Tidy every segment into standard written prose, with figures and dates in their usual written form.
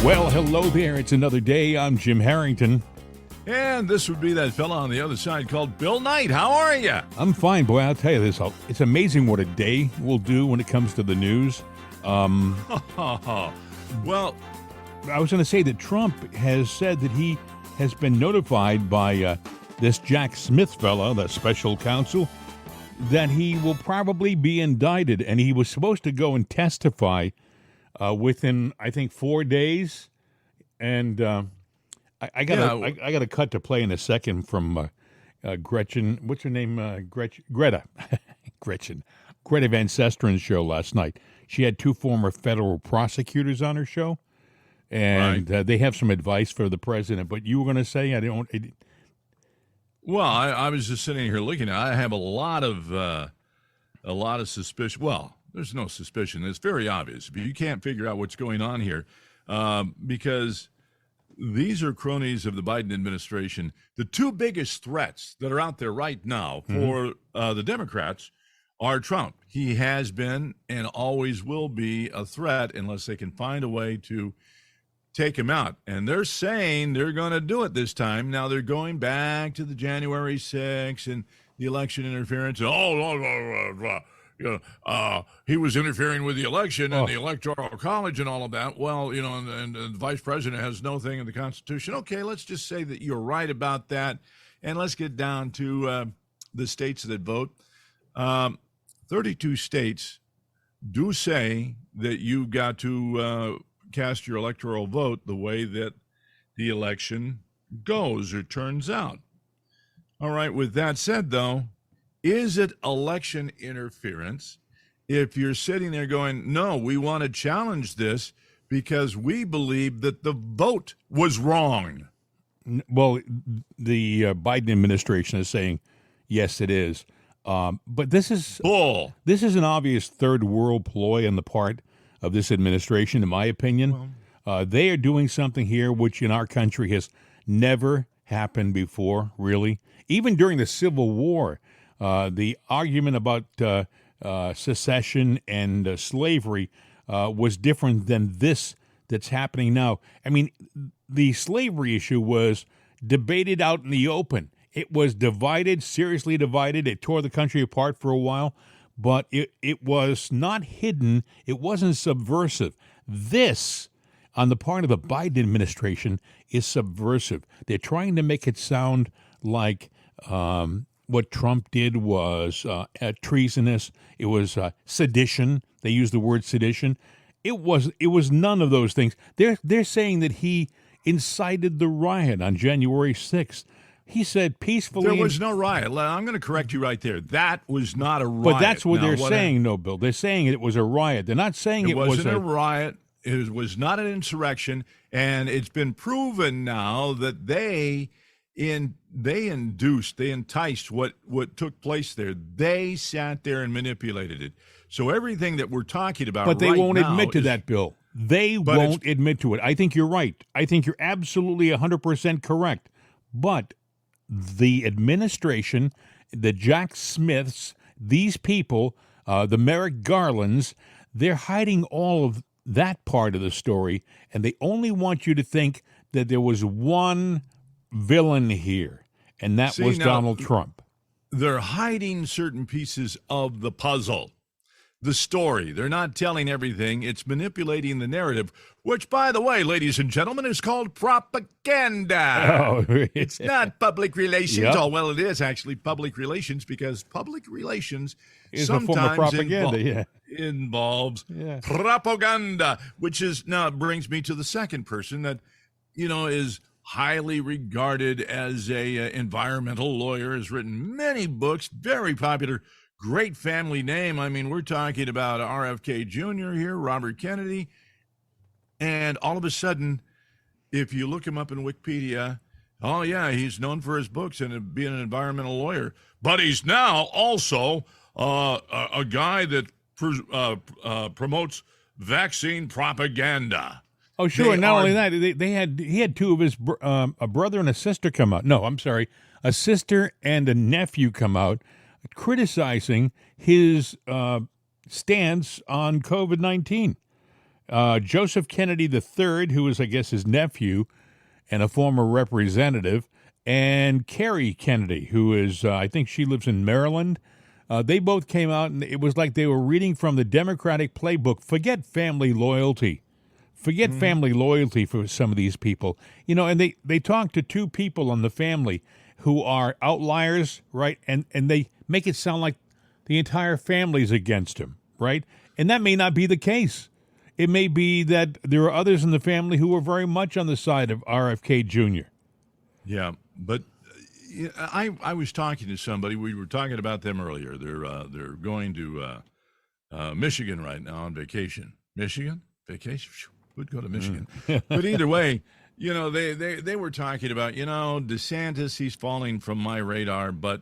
Well, hello there. It's another day. I'm Jim Harrington. And this would be that fella on the other side called Bill Knight. How are you? I'm fine, boy. I'll tell you this. It's amazing what a day will do when it comes to the news. Well, I was going to say that Trump has said that he has been notified by this Jack Smith fella, the special counsel, that he will probably be indicted. And he was supposed to go and testify within, I think, 4 days. And I got a cut to play in a second from Gretchen. What's her name? Greta. Greta Van Sustren's show last night. She had two former federal prosecutors on her show, and they have some advice for the president. But you were going to say Well, I was just sitting here looking at it. I have a lot of suspicion. Well, there's no suspicion. It's very obvious. But you can't figure out what's going on here because these are cronies of the Biden administration. The two biggest threats that are out there right now for the Democrats are Trump. He has been and always will be a threat unless they can find a way to take him out. And they're saying they're going to do it this time. Now they're going back to the January 6th and the election interference. He was interfering with the election and the Electoral College and all of that. Well, and the vice president has no thing in the Constitution. Okay, let's just say that you're right about that. And let's get down to the states that vote. 32 states do say that you've got to cast your electoral vote the way that the election goes or turns out. All right, with that said, though, is it election interference if you're sitting there going, no, we want to challenge this because we believe that the vote was wrong? Well, the Biden administration is saying, yes, it is. But this is bull. This is an obvious third world ploy on the part of this administration, in my opinion. They are doing something here which in our country has never happened before, really. Even during the Civil War, the argument about secession and slavery was different than this that's happening now. I mean, the slavery issue was debated out in the open. It was divided, seriously divided. It tore the country apart for a while, but it was not hidden. It wasn't subversive. This, on the part of the Biden administration, is subversive. They're trying to make it sound like what Trump did was treasonous. It was sedition. They used the word sedition. It was none of those things. They're saying that he incited the riot on January 6th. He said peacefully. There was no riot. I'm going to correct you right there. That was not a riot. But that's what they're saying, no, Bill. They're saying it was a riot. They're not saying it wasn't a riot. It was not an insurrection. And it's been proven now that they enticed what took place there. They sat there and manipulated it. So everything that we're talking about But they won't admit to that, Bill. They won't admit to it. I think you're right. I think you're absolutely 100% correct. But the administration, the Jack Smiths, these people, the Merrick Garlands, they're hiding all of that part of the story, and they only want you to think that there was one villain here, and that was Donald Trump. They're hiding certain pieces of the puzzle. The story. They're not telling everything. It's manipulating the narrative, which, by the way, ladies and gentlemen, is called propaganda. Oh, it's not public relations. Yep. Oh, well, it is actually public relations because public relations is sometimes a form of propaganda, involves propaganda, which is now brings me to the second person that, is highly regarded as a environmental lawyer, has written many books, very popular. Great family name. I mean, we're talking about RFK Jr. here, Robert Kennedy. And all of a sudden, if you look him up in Wikipedia, oh, yeah, he's known for his books and being an environmental lawyer. But he's now also a guy that promotes vaccine propaganda. Oh, sure. Not only that, he had two of his a brother and a sister come out. No, I'm sorry, a sister and a nephew come out criticizing his stance on COVID-19. Joseph Kennedy III, who was, I guess, his nephew and a former representative, and Carrie Kennedy, who is, I think she lives in Maryland. They both came out, and it was like they were reading from the Democratic playbook. Forget family loyalty. Forget family loyalty for some of these people. You know, and they talk to two people in the family who are outliers, right? And they make it sound like the entire family's against him, right? And that may not be the case. It may be that there are others in the family who are very much on the side of RFK Jr. Yeah, but I was talking to somebody. We were talking about them earlier. They're going to Michigan right now on vacation. Michigan vacation. Would go to Michigan, but either way, you know, they were talking about, you know, DeSantis. He's falling from my radar, but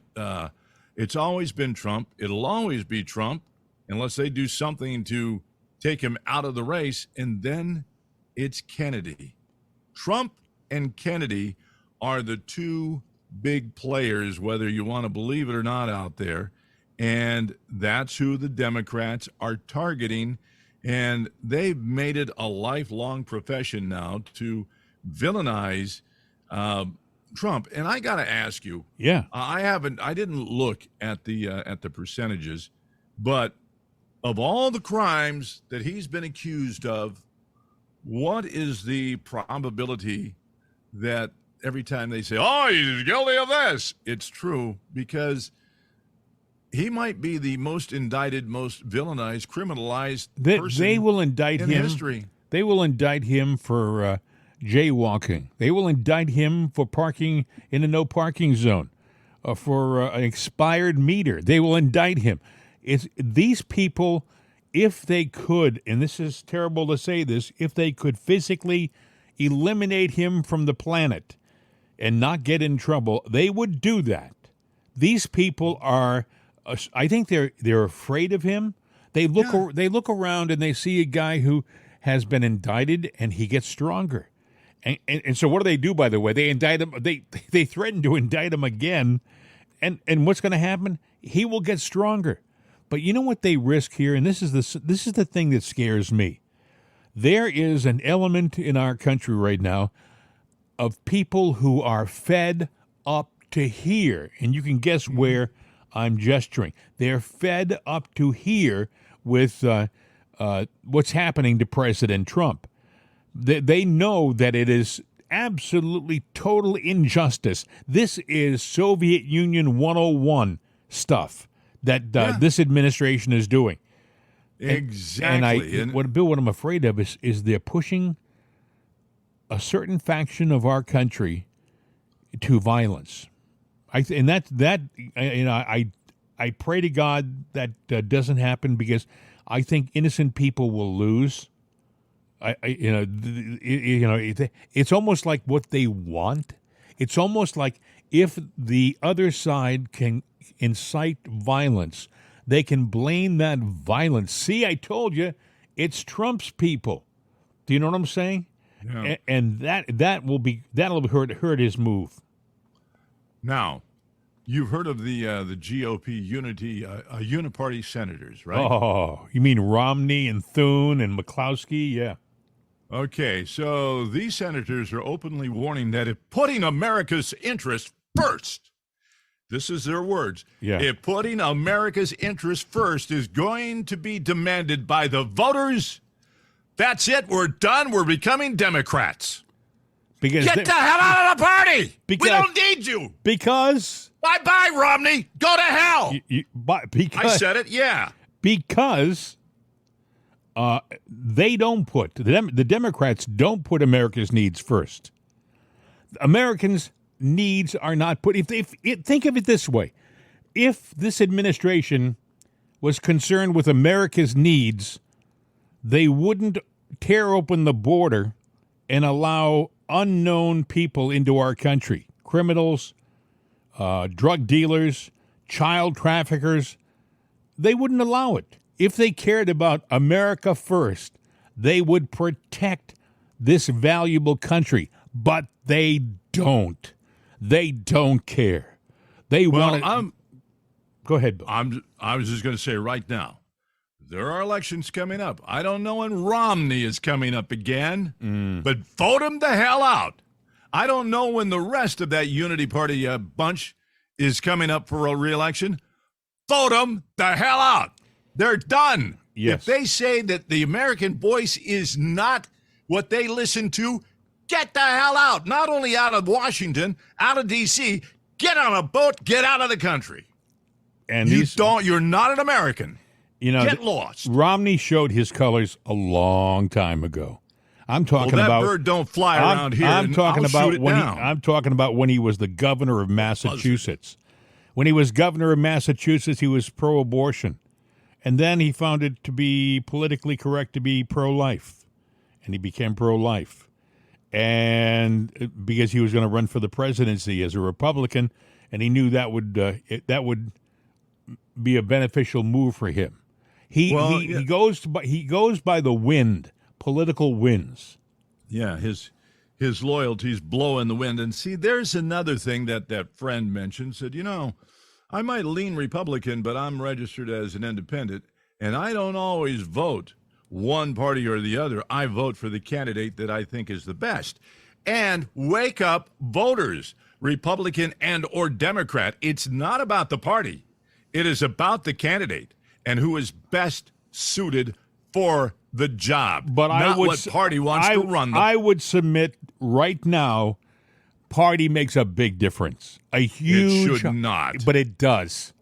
it's always been Trump. It'll always be Trump unless they do something to take him out of the race, and then it's Kennedy. Trump and Kennedy are the two big players, whether you want to believe it or not, out there, and that's who the Democrats are targeting, and they've made it a lifelong profession now to villainize Trump. And I got to ask you, I didn't look at the percentages, but of all the crimes that he's been accused of, what is the probability that every time they say, oh, he's guilty of this, it's true? Because he might be the most indicted, most villainized, criminalized person they will indict in him. history. They will indict him for jaywalking. They will indict him for parking in a no parking zone, for an expired meter. They will indict him. These people, if they could, and this is terrible to say this, if they could physically eliminate him from the planet and not get in trouble, they would do that. These people are, I think they're afraid of him. They look around and they see a guy who has been indicted and he gets stronger. And so what do they do, by the way? They indict him. They threaten to indict him again. And what's going to happen? He will get stronger. But you know what they risk here, and this is the thing that scares me. There is an element in our country right now of people who are fed up to here, and you can guess where I'm gesturing. They're fed up to here with what's happening to President Trump. They know that it is absolutely total injustice. This is Soviet Union 101 stuff that this administration is doing. Exactly. And what I'm afraid of is they're pushing a certain faction of our country to violence. I pray to God that doesn't happen, because I think innocent people will lose. It's almost like what they want. It's almost like if the other side can incite violence, they can blame that violence. See, I told you, it's Trump's people. Do you know what I'm saying? Yeah. And that'll hurt his move. Now, you've heard of the GOP uniparty senators, right? Oh, you mean Romney and Thune and McCloskey? Yeah. Okay, so these senators are openly warning that if putting America's interest first, this is their words, if putting America's interest first is going to be demanded by the voters, that's it. We're done. We're becoming Democrats. Get the hell out of the party. We don't need you. Because? Bye-bye, Romney. Go to hell. I said it, yeah. Because they don't put, the Democrats don't put America's needs first. Americans' needs are not put, think of it this way. If this administration was concerned with America's needs, they wouldn't tear open the border and allow unknown people into our country. Criminals, drug dealers, child traffickers. They wouldn't allow it. If they cared about America first, they would protect this valuable country. But they don't. They don't care. They want to. Go ahead, Bill. I was just going to say right now, there are elections coming up. I don't know when Romney is coming up again, but vote him the hell out. I don't know when the rest of that Unity Party bunch is coming up for a re-election. Vote them the hell out. They're done. Yes. If they say that the American voice is not what they listen to, get the hell out. Not only out of Washington, out of D.C., get on a boat, get out of the country. And you're not an American. Get lost. Romney showed his colors a long time ago. I'm talking that about bird don't fly around here. I'm talking about I'm talking about when he was the governor of Massachusetts. When he was governor of Massachusetts, he was pro-abortion. And then he found it to be politically correct to be pro-life. And he became pro-life. And because he was going to run for the presidency as a Republican, and he knew that would be a beneficial move for him. He goes by the wind, political winds. Yeah, his loyalties blow in the wind. And see, there's another thing that friend mentioned. Said, I might lean Republican, but I'm registered as an independent, and I don't always vote one party or the other. I vote for the candidate that I think is the best. And wake up, voters, Republican and or Democrat. It's not about the party. It is about the candidate and who is best suited for the job. But not what party wants to run them. I would submit right now, party makes a big difference. A huge. It should not. But it does.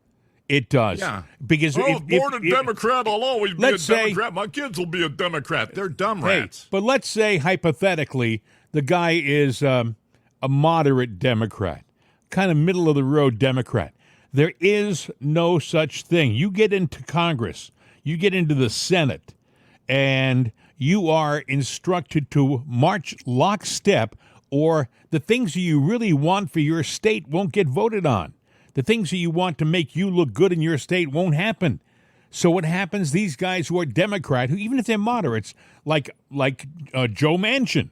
It does. Yeah. Because born a Democrat, I'll always be a Democrat. My kids will be a Democrat. They're dumb rats. But let's say, hypothetically, the guy is a moderate Democrat, kind of middle-of-the-road Democrat. There is no such thing. You get into Congress, you get into the Senate, and you are instructed to march lockstep, or the things that you really want for your state won't get voted on. The things that you want to make you look good in your state won't happen. So what happens, these guys who are Democrat, who even if they're moderates, like Joe Manchin.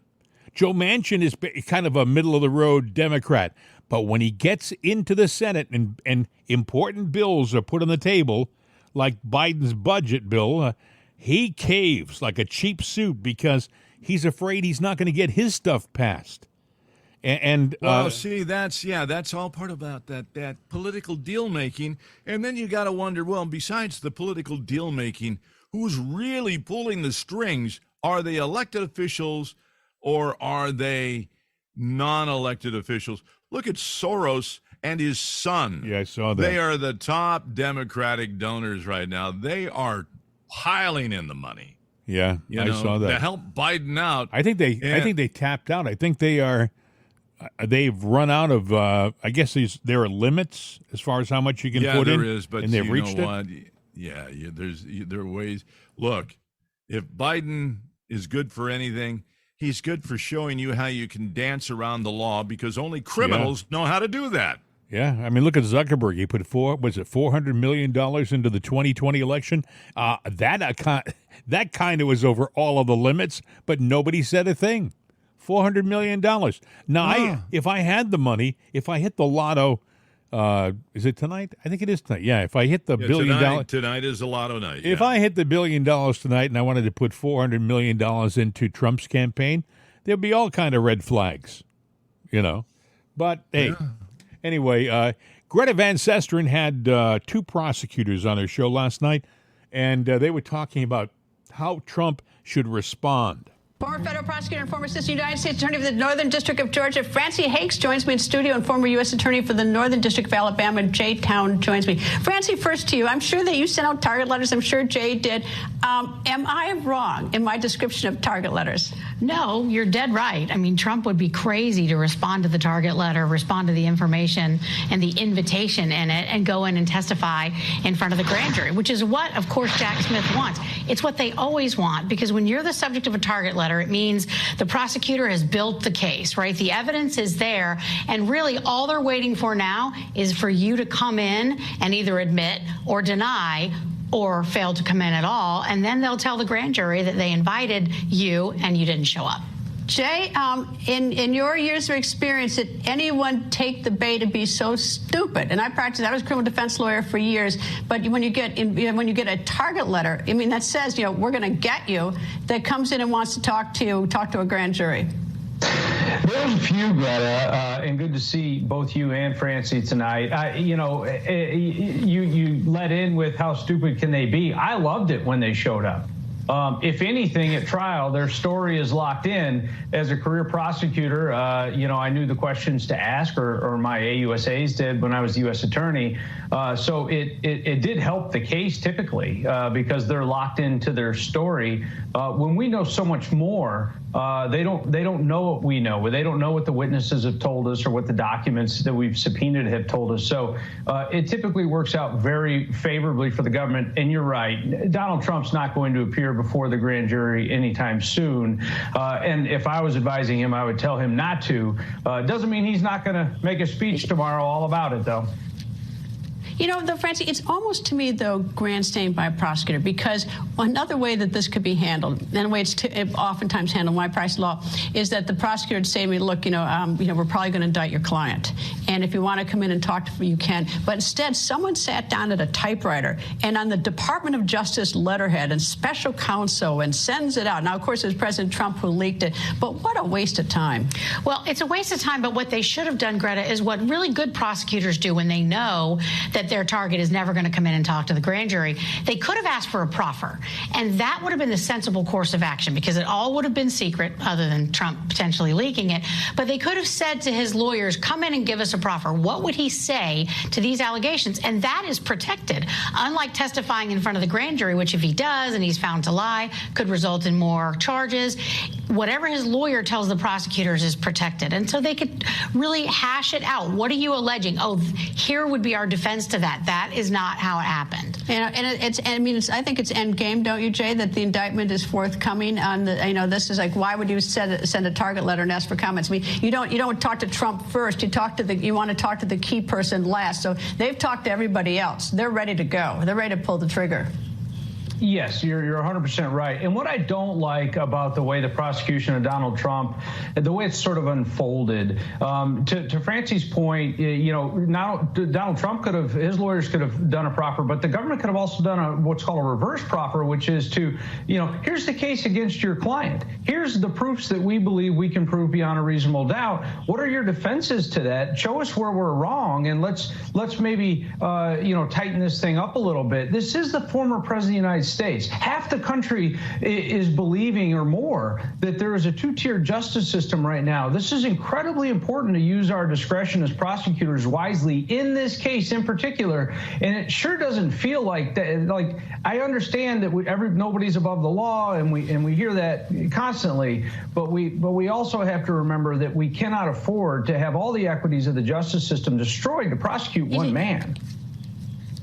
Joe Manchin is kind of a middle-of-the-road Democrat. But when he gets into the Senate and important bills are put on the table, like Biden's budget bill, he caves like a cheap suit because he's afraid he's not going to get his stuff passed. See, that's all part about that political deal making. And then you got to wonder, well, besides the political deal making, who's really pulling the strings? Are they elected officials or are they non-elected officials? Look at Soros and his son. Yeah, I saw that. They are the top Democratic donors right now. They are piling in the money. Yeah, I saw that. To help Biden out. I think they tapped out. I think they've run out of. I guess there are limits as far as how much you can put in. Yeah, there is, but and they've reached it. What? Yeah, there are ways. Look, if Biden is good for anything, he's good for showing you how you can dance around the law because only criminals know how to do that. Yeah, I mean, look at Zuckerberg. He put $400 million into the 2020 election. That kind of was over all of the limits, but nobody said a thing. $400 million. Now, if I had the money, if I hit the lotto, is it tonight? I think it is tonight. Yeah, if I hit the $1 billion. Tonight is a lotto night. If I hit the $1 billion tonight and I wanted to put $400 million into Trump's campaign, there'd be all kind of red flags, But, hey, anyway, Greta Van Susteren had two prosecutors on her show last night, and they were talking about how Trump should respond. Former federal prosecutor and former assistant United States attorney for the Northern District of Georgia, Francie Hakes, joins me in studio, and former U.S. attorney for the Northern District of Alabama, Jay Town, joins me. Francie, first to you. I'm sure that you sent out target letters. I'm sure Jay did. Am I wrong in my description of target letters? No, you're dead right. I mean, Trump would be crazy to respond to the target letter, respond to the information and the invitation in it, and go in and testify in front of the grand jury, which is what, of course, Jack Smith wants. It's what they always want, because when you're the subject of a target letter, it means the prosecutor has built the case, right? The evidence is there, and really all they're waiting for now is for you to come in and either admit or deny or fail to come in at all, and then they'll tell the grand jury that they invited you and you didn't show up. Jay, in your years of experience, did anyone take the bait to be so stupid? And I was a criminal defense lawyer for years, but when you get a target letter, I mean, that says, we're going to get you, that comes in and wants to talk to a grand jury. There's a few, Greta, and good to see both you and Francie tonight. You let in with how stupid can they be. I loved it when they showed up. If anything, at trial, their story is locked in. As a career prosecutor, I knew the questions to ask, or my AUSAs did when I was U.S. attorney. So it did help the case typically because they're locked into their story. When we know so much more, they don't know what we know. They don't know what the witnesses have told us or what the documents that we've subpoenaed have told us. So it typically works out very favorably for the government. And you're right, Donald Trump's not going to appear before the grand jury anytime soon. And if I was advising him, I would tell him not to. Doesn't mean he's not going to make a speech tomorrow all about it, though. Though, Francie, it's almost to me, though, grandstanding by a prosecutor, because another way that this could be handled, and the way it's oftentimes handled in my practice law, is that the prosecutor would say to me, look, we're probably going to indict your client. And if you want to come in and talk to me, you can. But instead, someone sat down at a typewriter and on the Department of Justice letterhead and special counsel and sends it out. Now, of course, it was President Trump who leaked it. But what a waste of time. Well, it's a waste of time. But what they should have done, Greta, is what really good prosecutors do when they know that their target is never going to come in and talk to the grand jury. They could have asked for a proffer, and that would have been the sensible course of action, because it all would have been secret other than Trump potentially leaking it. But they could have said to his lawyers, come in and give us a proffer. What would he say to these allegations? And that is protected, unlike testifying in front of the grand jury, which if he does and he's found to lie, could result in more charges. Whatever his lawyer tells the prosecutors is protected. And so they could really hash it out. What are you alleging? Oh, here would be our defense to that. That is not how it happened. I think it's end game, don't you, Jay, that the indictment is forthcoming on the, this is like, why would you send a target letter and ask for comments? I mean, you don't talk to Trump first. You want to talk to the key person last. So they've talked to everybody else. They're ready to go. They're ready to pull the trigger. Yes, you're 100% right. And what I don't like about the way the prosecution of Donald Trump, the way it's sort of unfolded, to Francie's point, now Donald Trump his lawyers could have done a proffer, but the government could have also done what's called a reverse proffer, which is to, here's the case against your client. Here's the proofs that we believe we can prove beyond a reasonable doubt. What are your defenses to that? Show us where we're wrong, and let's maybe tighten this thing up a little bit. This is the former president of the United States. Half the country is believing or more that there is a two-tier justice system right now. This is incredibly important to use our discretion as prosecutors wisely in this case in particular. And it sure doesn't feel like that. Like, I understand that nobody's above the law, and we hear that constantly. But we also have to remember that we cannot afford to have all the equities of the justice system destroyed to prosecute one man.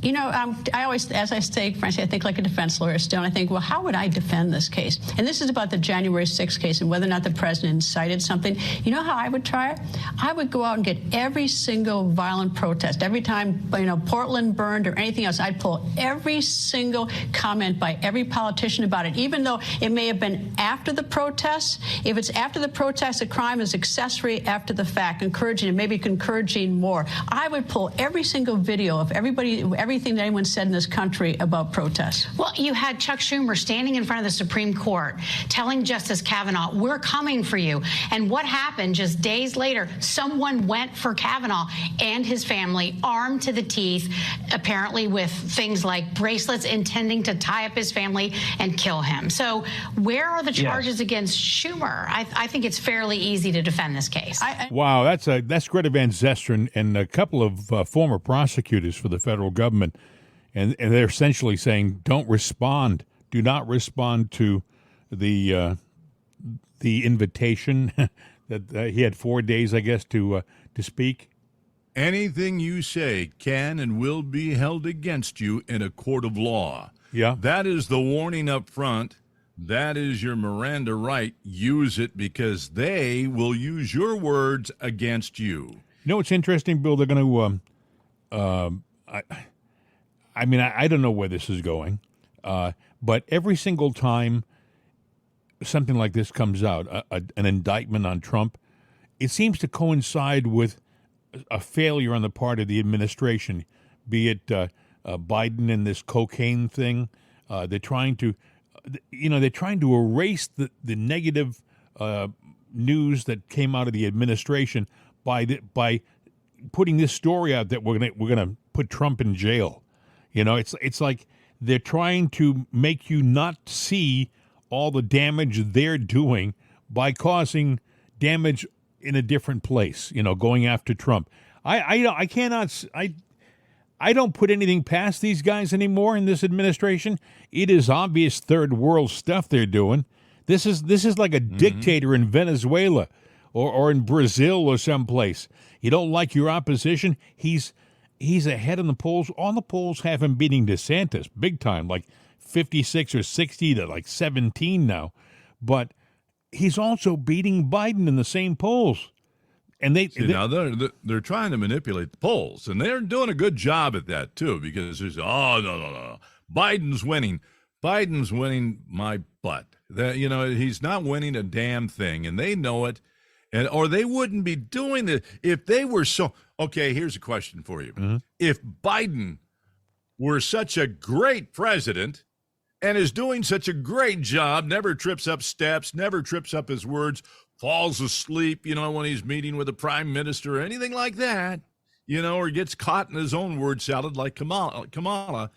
I always, as I say, Francie, I think like a defense lawyer still, and I think, well, how would I defend this case? And this is about the January 6th case and whether or not the president incited something. You know how I would try it? I would go out and get every single violent protest. Every time, Portland burned or anything else, I'd pull every single comment by every politician about it, even though it may have been after the protests. If it's after the protest, the crime is accessory after the fact, encouraging more. I would pull every single video of everything that anyone said in this country about protests. Well, you had Chuck Schumer standing in front of the Supreme Court telling Justice Kavanaugh, we're coming for you. And what happened just days later? Someone went for Kavanaugh and his family, armed to the teeth, apparently with things like bracelets, intending to tie up his family and kill him. So where are the charges against Schumer? I think it's fairly easy to defend this case. Wow, that's Greta Van Zestren and a couple of former prosecutors for the federal government. And they're essentially saying, do not respond to the invitation that he had 4 days, I guess, to speak. Anything you say can and will be held against you in a court of law. Yeah. That is the warning up front. That is your Miranda right. Use it, because they will use your words against you. You know what's interesting, Bill? They're going to I don't know where this is going, but every single time something like this comes out, an indictment on Trump, it seems to coincide with a failure on the part of the administration, be it Biden and this cocaine thing. They're trying to, erase the negative news that came out of the administration by putting this story out that we're gonna put Trump in jail. It's like they're trying to make you not see all the damage they're doing by causing damage in a different place. Going after Trump. I don't put anything past these guys anymore in this administration. It is obvious third world stuff they're doing. This is like a dictator in Venezuela or in Brazil or someplace. You don't like your opposition? He's ahead in the polls. All the polls have him beating DeSantis big time, like 56 or 60 to like 17 now. But he's also beating Biden in the same polls. And now they're trying to manipulate the polls, and they're doing a good job at that too. Because there's no, Biden's winning my butt. That he's not winning a damn thing, and they know it, or they wouldn't be doing it if they were so. Okay, here's a question for you: If Biden were such a great president and is doing such a great job, never trips up steps, never trips up his words, falls asleep, when he's meeting with the prime minister or anything like that, or gets caught in his own word salad like Kamala,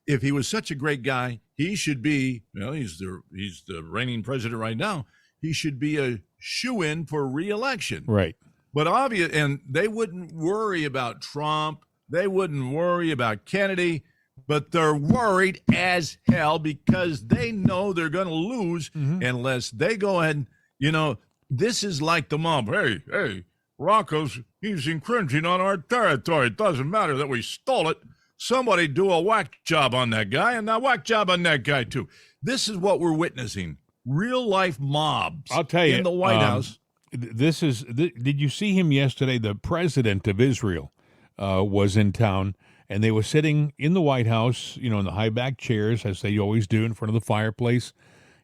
if he was such a great guy, he should be, he's the reigning president right now, he should be a shoo-in for re-election. Right. But and they wouldn't worry about Trump, they wouldn't worry about Kennedy, but they're worried as hell because they know they're going to lose unless they go ahead and, this is like the mob. Hey, Rocco's, he's infringing on our territory. It doesn't matter that we stole it. Somebody do a whack job on that guy, and a whack job on that guy, too. This is what we're witnessing. Real-life mobs. I'll tell you, in the White House. Did you see him yesterday? The president of Israel was in town, and they were sitting in the White House, in the high-back chairs, as they always do, in front of the fireplace.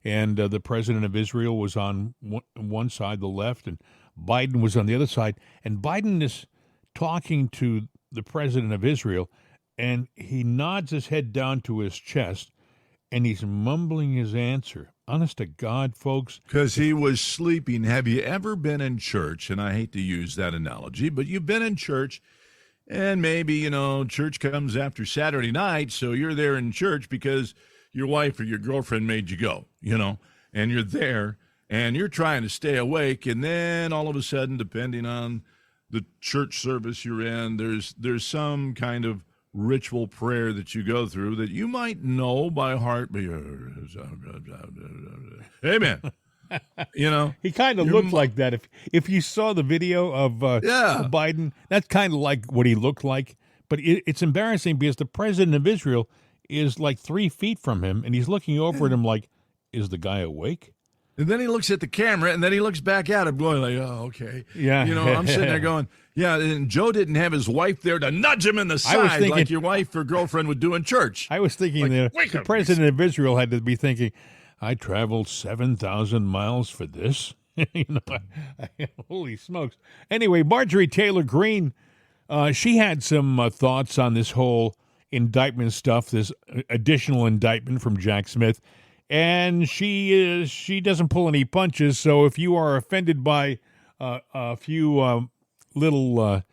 And the president of Israel was on one side, the left, and Biden was on the other side. And Biden is talking to the president of Israel, and he nods his head down to his chest, and he's mumbling his answer. Honest to God, folks. Because he was sleeping. Have you ever been in church? And I hate to use that analogy, but you've been in church, and maybe, church comes after Saturday night, so you're there in church because your wife or your girlfriend made you go, and you're there and you're trying to stay awake. And then all of a sudden, depending on the church service you're in, there's some kind of ritual prayer that you go through that you might know by heart. But amen. He kind of looked like that. If you saw the video of Biden, that's kind of like what he looked like. But it's embarrassing because the president of Israel is like 3 feet from him, and he's looking over at him like, is the guy awake? And then he looks at the camera, and then he looks back at him going like, oh, okay. Yeah. I'm sitting there going, yeah, and Joe didn't have his wife there to nudge him in the side like your wife or girlfriend would do in church. I was thinking the president of Israel had to be thinking, I traveled 7,000 miles for this. Holy smokes. Anyway, Marjorie Taylor Greene, she had some thoughts on this whole indictment stuff, this additional indictment from Jack Smith, and she doesn't pull any punches. So if you are offended by a few little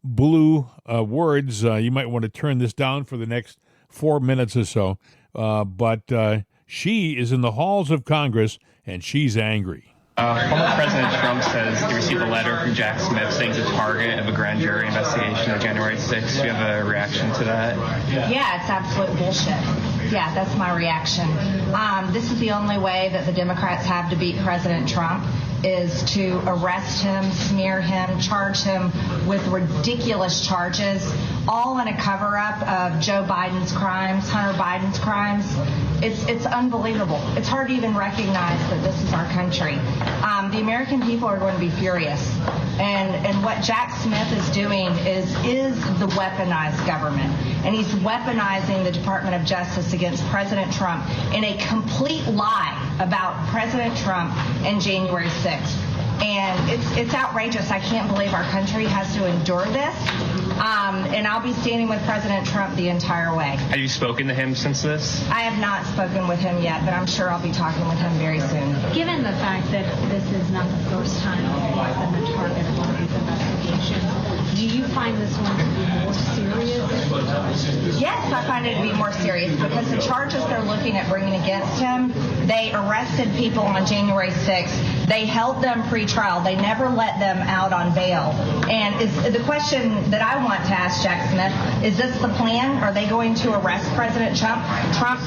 blue words, you might want to turn this down for the next 4 minutes or so. But she is in the halls of Congress, and she's angry. Former President Trump says he received a letter from Jack Smith saying he's a target of a grand jury investigation of January 6th. Do you have a reaction to that? Yeah, it's absolute bullshit. Yeah, that's my reaction. This is the only way that the Democrats have to beat President Trump. is to arrest him, smear him, charge him with ridiculous charges, all in a cover-up of Joe Biden's crimes, Hunter Biden's crimes. It's unbelievable. It's hard to even recognize that this is our country. The American people are going to be furious. And what Jack Smith is doing is the weaponized government. And he's weaponizing the Department of Justice against President Trump in a complete lie about President Trump and January 6th. And it's outrageous. I can't believe our country has to endure this. And I'll be standing with President Trump the entire way. Have you spoken to him since this? I have not spoken with him yet, but I'm sure I'll be talking with him very soon. Given the fact that this is not the first time that he's been the target of one of these investigations, do you find this one to be more serious? Yes, I find it to be more serious because the charges they're looking at bringing against him, they arrested people on January 6th. They held them pre-trial. They never let them out on bail. And the question that I want to ask Jack Smith, is this the plan? Are they going to arrest President Trump,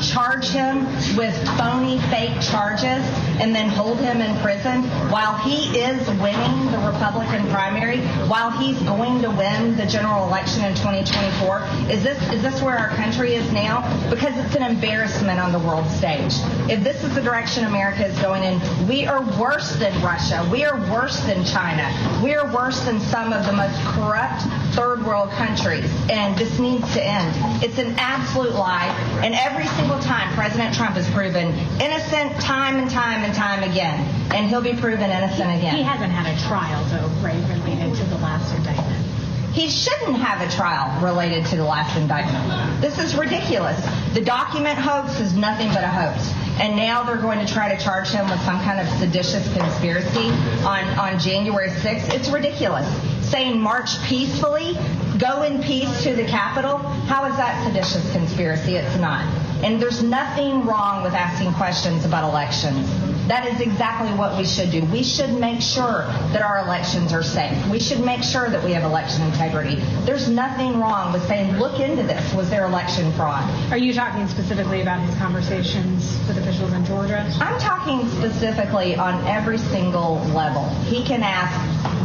charge him with phony, fake charges, and then hold him in prison while he is winning the Republican primary, while he's going to win the general election in 2024? Is this where our country is now? Because it's an embarrassment on the world stage. If this is the direction America is going in, we are worse than Russia. We are worse than China. We are worse than some of the most corrupt third world countries. And this needs to end. It's an absolute lie. And every single time President Trump is proven innocent time and time and time again. And he'll be proven innocent again. He hasn't had a trial, though, right, related to the last indictment. He shouldn't have a trial related to the last indictment. This is ridiculous. The document hoax is nothing but a hoax. And now they're going to try to charge him with some kind of seditious conspiracy on January 6th. It's ridiculous. Saying march peacefully, go in peace to the Capitol, how is that seditious conspiracy? It's not. And there's nothing wrong with asking questions about elections. That is exactly what we should do. We should make sure that our elections are safe. We should make sure that we have election integrity. There's nothing wrong with saying, look into this. Was there election fraud? Are you talking specifically about his conversations with officials in Georgia? I'm talking specifically on every single level. He can ask,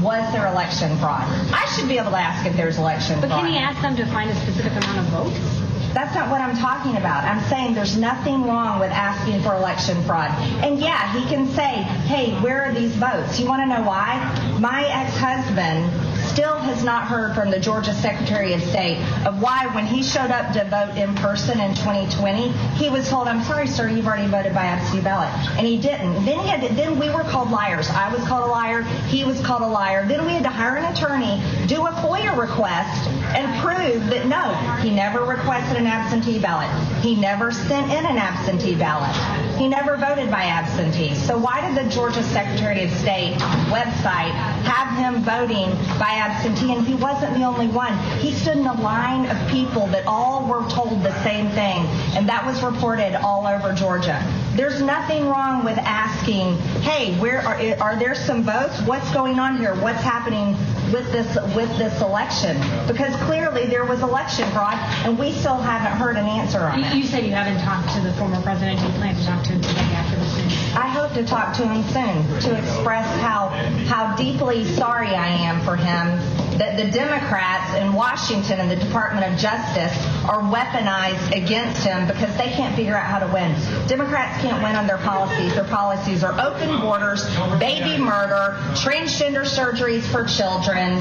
was there election fraud? I should be able to ask if there's election fraud. But can he ask them to find a specific amount of votes? That's not what I'm talking about. I'm saying there's nothing wrong with asking for election fraud. And yeah, he can say, hey, where are these votes? You want to know why? My ex-husband still has not heard from the Georgia Secretary of State of why when he showed up to vote in person in 2020, he was told, I'm sorry, sir, you've already voted by absentee ballot. And he didn't. Then we were called liars. I was called a liar. He was called a liar. Then we had to hire an attorney, do a FOIA request, and prove that no, he never requested an absentee ballot. He never sent in an absentee ballot. He never voted by absentee. So why did the Georgia Secretary of State website have him voting by absentee? And he wasn't the only one. He stood in a line of people that all were told the same thing, and that was reported all over Georgia. There's nothing wrong with asking, hey, where are there some votes? What's going on here? What's happening with this election? Because clearly there was election fraud, and we still haven't heard an answer on it. You said you haven't talked to the former president. Do you plan to talk to him today after this news? I hope to talk to him soon to express how deeply sorry I am for him that the Democrats in Washington and the Department of Justice are weaponized against him because they can't figure out how to win. Democrats can't win on their policies. Their policies are open borders, baby murder, transgender surgeries for children,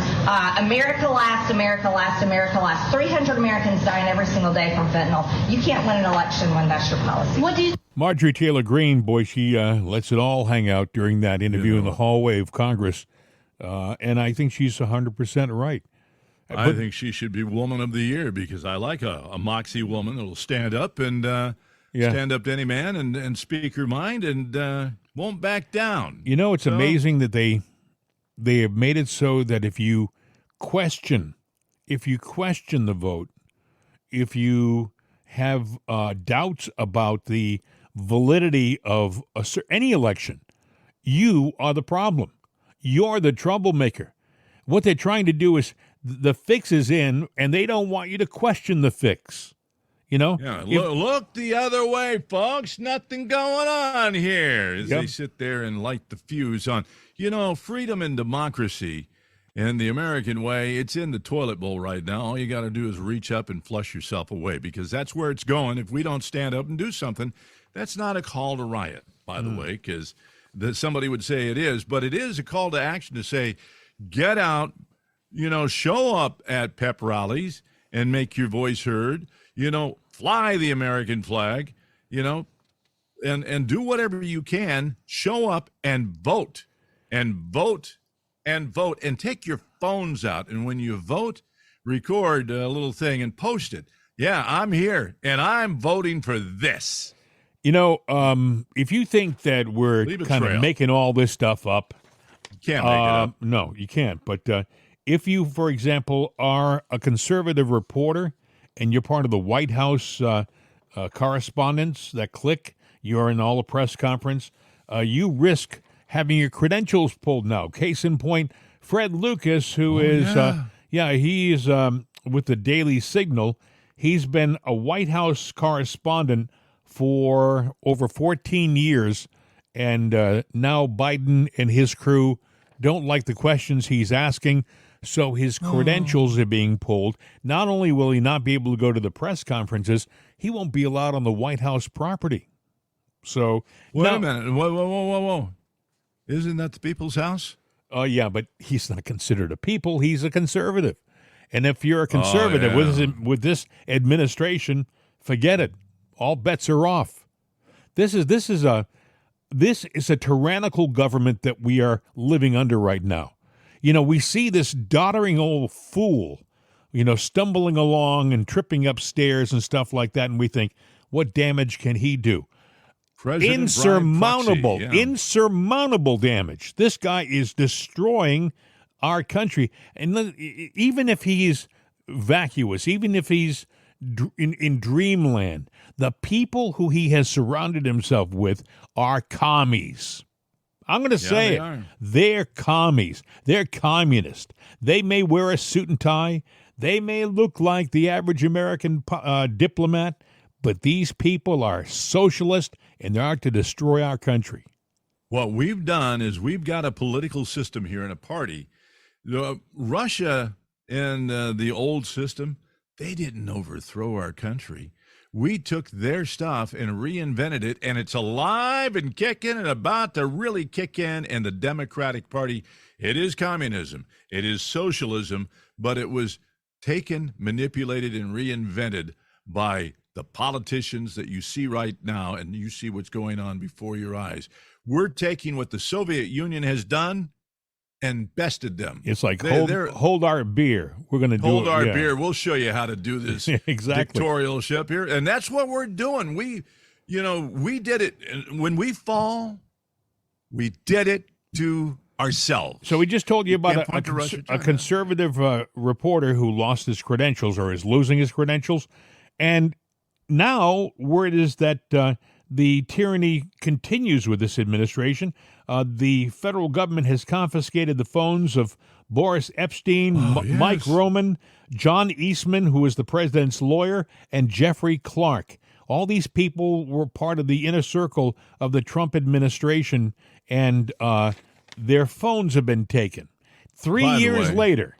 America last, America last, America last. 300 Americans dying every single day from fentanyl. You can't win an election when that's your policy. What do you Marjorie Taylor Greene, boy, she lets it all hang out during that interview in the hallway of Congress. And I think she's 100% right. I think she should be Woman of the Year because I like a moxie woman that will stand up and stand up to any man and speak her mind and won't back down. You know, it's amazing that they have made it so that if you question the vote, if you have doubts about the validity of any election, you are the problem. You're the troublemaker. What they're trying to do is the fix is in, and they don't want you to question the fix. Yeah, look the other way, folks. Nothing going on here as they sit there and light the fuse on, freedom and democracy and the American way. It's in the toilet bowl right now. All you got to do is reach up and flush yourself away, because that's where it's going. If we don't stand up and do something, that's not a call to riot, by the way, because somebody would say it is, but it is a call to action to say, get out, show up at pep rallies and make your voice heard, fly the American flag, and do whatever you can. Show up and vote and vote and vote, and take your phones out. And when you vote, record a little thing and post it. Yeah, I'm here and I'm voting for this. If you think that we're kind of making all this stuff up, you can't make it up. No, you can't. But if you, for example, are a conservative reporter and you're part of the White House correspondents that click, you're in all the press conference, you risk having your credentials pulled now. Case in point, Fred Lucas, who is with the Daily Signal. He's been a White House correspondent for over 14 years, and now Biden and his crew don't like the questions he's asking, so his credentials are being pulled. Not only will he not be able to go to the press conferences, he won't be allowed on the White House property. So wait a minute. Whoa. Isn't that the people's house? Yeah, but he's not considered a people. He's a conservative. And if you're a conservative with this administration, forget it. All bets are off. This is a tyrannical government that we are living under right now. We see this doddering old fool, stumbling along and tripping upstairs and stuff like that, and we think, what damage can he do? Insurmountable damage. This guy is destroying our country. And even if he's vacuous, even if he's in dreamland, the people who he has surrounded himself with are commies. I'm going to say it. They're commies. They're communist. They may wear a suit and tie. They may look like the average American diplomat, but these people are socialist, and they're out to destroy our country. What we've done is we've got a political system here and a party. Russia and the old system, they didn't overthrow our country. We took their stuff and reinvented it, and it's alive and kicking and about to really kick in. And the Democratic Party, it is communism, it is socialism, but it was taken, manipulated, and reinvented by the politicians that you see right now, and you see what's going on before your eyes. We're taking what the Soviet Union has done and bested them. It's like hold our beer. We're going to hold our beer. We'll show you how to do this exactly. Dictatorialship here, and that's what we're doing. We did it. When we fall, we did it to ourselves. So we just told you about a conservative reporter who lost his credentials or is losing his credentials, and now word is that the tyranny continues with this administration. The federal government has confiscated the phones of Boris Epstein, Mike Roman, John Eastman, who is the president's lawyer, and Jeffrey Clark. All these people were part of the inner circle of the Trump administration, and their phones have been taken. 3 years later.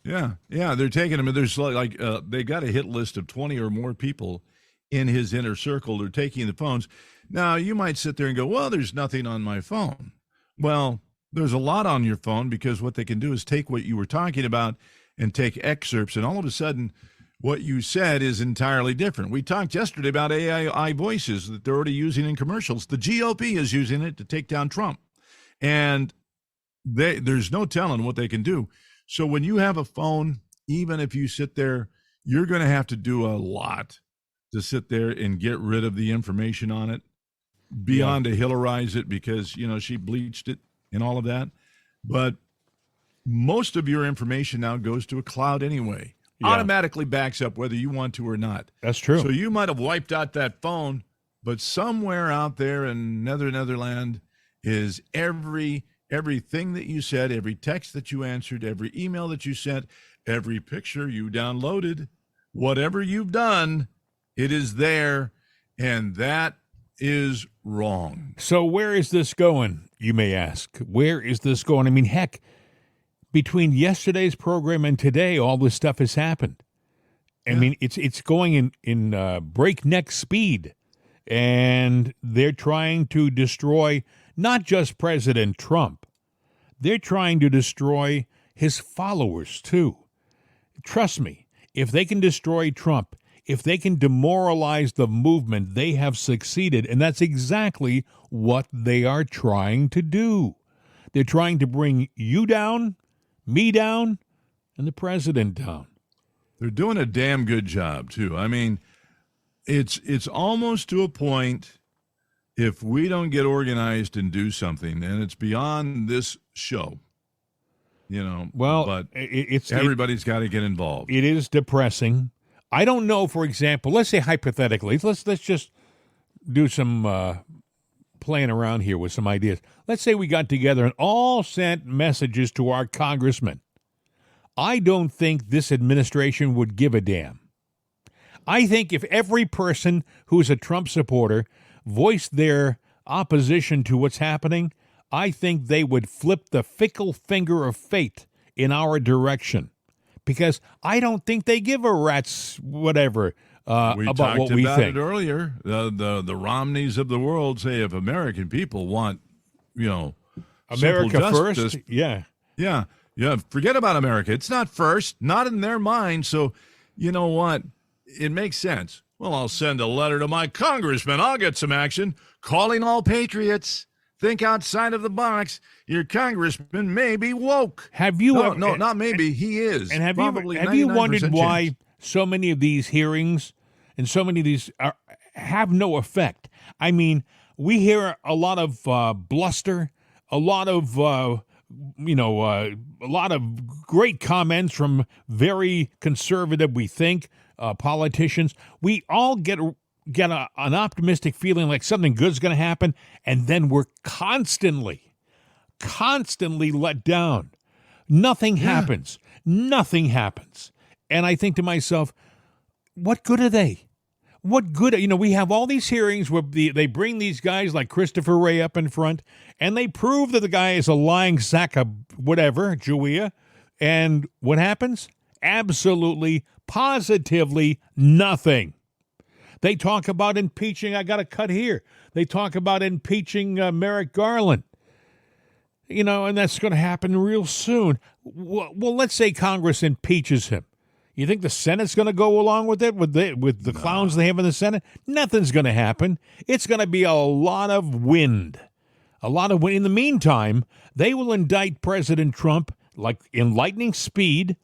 Yeah, they're taking them. There's they got a hit list of 20 or more people in his inner circle. They're taking the phones. Now, you might sit there and go, well, there's nothing on my phone. Well, there's a lot on your phone, because what they can do is take what you were talking about and take excerpts, and all of a sudden what you said is entirely different. We talked yesterday about AI voices that they're already using in commercials. The GOP is using it to take down Trump, and there's no telling what they can do. So when you have a phone, even if you sit there, you're going to have to do a lot to sit there and get rid of the information on it, beyond to Hillarize it, because, she bleached it and all of that. But most of your information now goes to a cloud anyway. Automatically backs up whether you want to or not. That's true. So you might have wiped out that phone, but somewhere out there in Netherland is everything that you said, every text that you answered, every email that you sent, every picture you downloaded, whatever you've done, It is there, and that is wrong. So where is this going, you may ask? Where is this going? I mean, heck, between yesterday's program and today, all this stuff has happened. I mean, it's going in breakneck speed, and they're trying to destroy not just President Trump. They're trying to destroy his followers, too. Trust me, if they can destroy Trump, if they can demoralize the movement, they have succeeded. And that's exactly what they are trying to do. They're trying to bring you down, me down, and the president down. They're doing a damn good job, too. I mean, it's almost to a point, if we don't get organized and do something, and it's beyond this show, Well, but everybody's got to get involved. It is depressing. I don't know, for example, let's say hypothetically, let's just do some playing around here with some ideas. Let's say we got together and all sent messages to our congressmen. I don't think this administration would give a damn. I think if every person who's a Trump supporter voiced their opposition to what's happening, I think they would flip the fickle finger of fate in our direction. Because I don't think they give a rat's whatever about what we think. We talked about it earlier. The Romneys of the world say if American people want, America justice, first, yeah. Forget about America. It's not first, not in their mind. So, you know what? It makes sense. Well, I'll send a letter to my congressman. I'll get some action. Calling all patriots. Think outside of the box. Your congressman may be woke. Have you ever? No, not maybe. He is. And have you wondered why so many of these hearings and so many of these have no effect? I mean, we hear a lot of bluster, a lot of a lot of great comments from very conservative, we think, politicians. We all get an optimistic feeling like something good's going to happen, and then we're constantly let down. Nothing happens. Nothing happens. And I think to myself, what good are they? What good? We have all these hearings where they bring these guys like Christopher Wray up in front, and they prove that the guy is a lying sack of whatever, Julia. And what happens? Absolutely, positively nothing. They talk about impeaching. I got a cut here. They talk about impeaching Merrick Garland. And that's going to happen real soon. Well, let's say Congress impeaches him. You think the Senate's going to go along with it, with the clowns they have in the Senate? Nothing's going to happen. It's going to be a lot of wind. A lot of wind. In the meantime, they will indict President Trump like in lightning speed.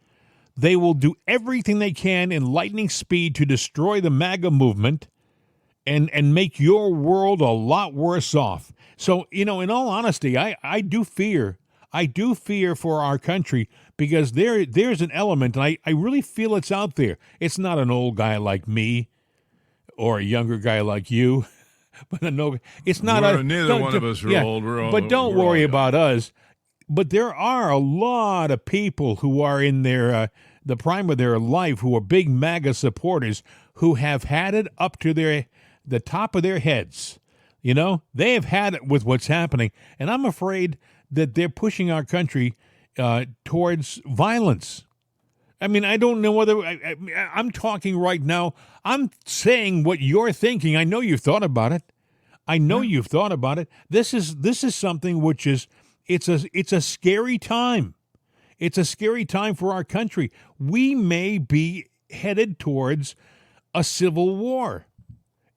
They will do everything they can in lightning speed to destroy the MAGA movement and make your world a lot worse off. So, in all honesty, I do fear for our country because there's an element, and I really feel it's out there. It's not an old guy like me or a younger guy like you. But it's not. Neither one of us are old. But don't worry about us. But there are a lot of people who are in their the prime of their life who are big MAGA supporters who have had it up to the top of their heads. They have had it with what's happening, and I'm afraid that they're pushing our country towards violence. I mean, I don't know whether I'm talking right now. I'm saying what you're thinking. I know you've thought about it. You've thought about it. This is something which is it's a scary time. It's a scary time for our country. We may be headed towards a civil war,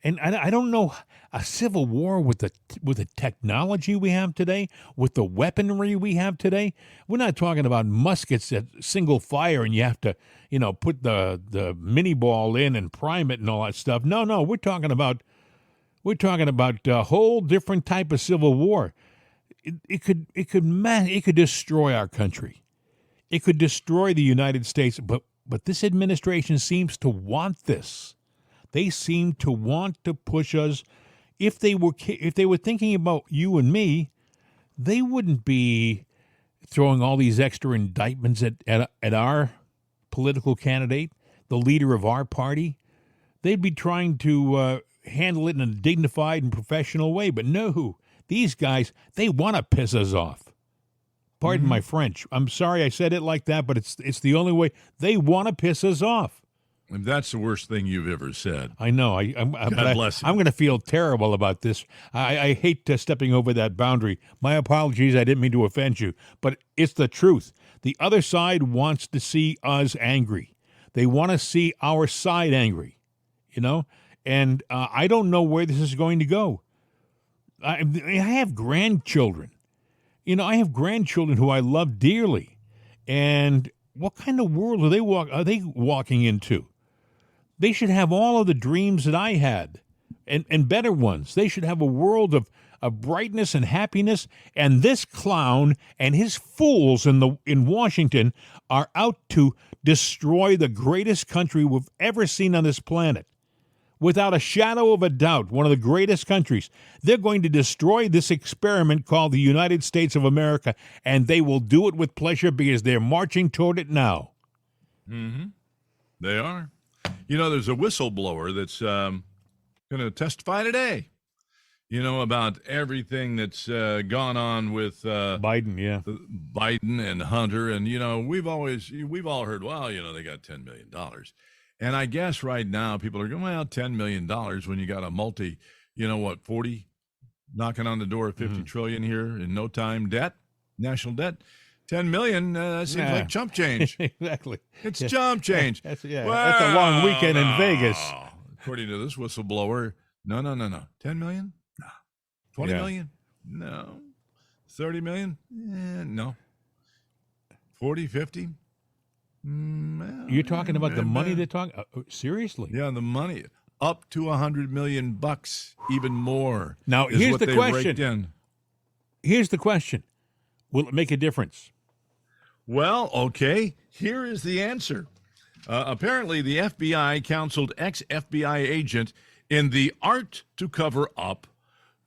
and I don't know. A civil war with the technology we have today, with the weaponry we have today. We're not talking about muskets at single fire and you have to, put the mini ball in and prime it and all that stuff. No, we're talking about a whole different type of civil war. It could destroy our country. It could destroy the United States. But this administration seems to want this. They seem to want to push us. If they were thinking about you and me, they wouldn't be throwing all these extra indictments at our political candidate, the leader of our party. they'd be trying to handle it in a dignified and professional way. But no, these guys, they want to piss us off. Pardon my French. I'm sorry I said it like that, but it's the only way. They want to piss us off. And that's the worst thing you've ever said. I know. God bless you. I'm going to feel terrible about this. I hate stepping over that boundary. My apologies. I didn't mean to offend you, but it's the truth. The other side wants to see us angry. They want to see our side angry, and I don't know where this is going to go. I have grandchildren. I have grandchildren who I love dearly. And what kind of world are they walking into? They should have all of the dreams that I had and better ones. They should have a world of brightness and happiness. And this clown and his fools in Washington are out to destroy the greatest country we've ever seen on this planet. Without a shadow of a doubt, one of the greatest countries. They're going to destroy this experiment called the United States of America, and they will do it with pleasure because they're marching toward it now. Mm-hmm. They are. There's a whistleblower that's going to testify today, about everything that's gone on with Biden, yeah. Biden and Hunter. And, we've all heard, well, they got $10 million. And I guess right now people are going, well, $10 million when you got a 40 knocking on the door of 50 trillion here in no time national debt. 10 million, that seems like chump change. Exactly. It's chump change. That's a long weekend in Vegas. According to this whistleblower, no. 10 million? No. 20 million? No. 30 million? No. 40, 50? You're talking about the money they're talking? Seriously? Yeah, the money up to $100 million, even more. Now here's the question. Here's the question: will it make a difference? Well, okay. Here is the answer. Apparently, the FBI counseled ex-FBI agent in the art to cover up